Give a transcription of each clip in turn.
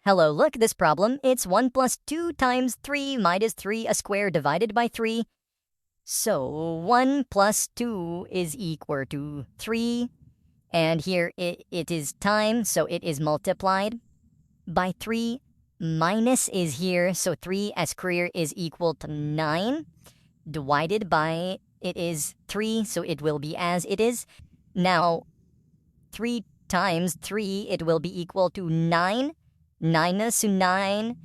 Hello, look, this problem, it's 1 plus 2 times 3 minus 3 a square divided by 3. So 1 plus 2 is equal to 3. And here it is time, so it is multiplied by 3. Minus is here, so 3 as square is equal to 9. Divided by, it is 3, so it will be as it is. Now, 3 times 3, it will be equal to 9. 9 to 9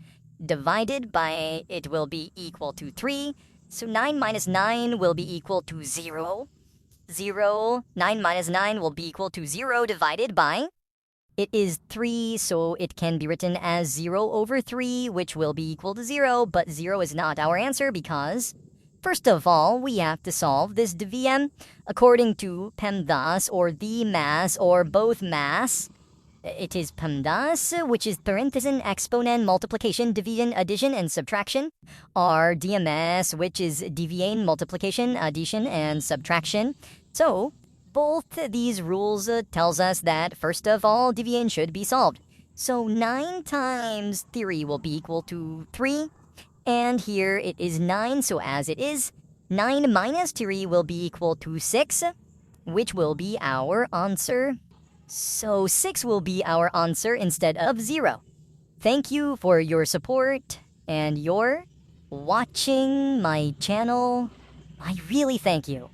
divided by, it will be equal to 3. So 9 minus 9 will be equal to 0. 0. 9 minus 9 will be equal to 0 divided by, it is 3, so it can be written as 0 over 3, which will be equal to 0, but 0 is not our answer because, first of all, we have to solve this dvm according to PEMDAS or theMAS or both mass. It is PEMDAS, which is parenthesis, exponent, multiplication, division, addition, and subtraction. Or dms, which is deviation, multiplication, addition, and subtraction. So, both these rules tells us that, first of all, deviation should be solved. So 9 times 3 will be equal to 3. And here it is 9, so as it is, 9 minus 3 will be equal to 6, which will be our answer. So 6 will be our answer instead of 0. Thank you for your support and your watching my channel. I really thank you.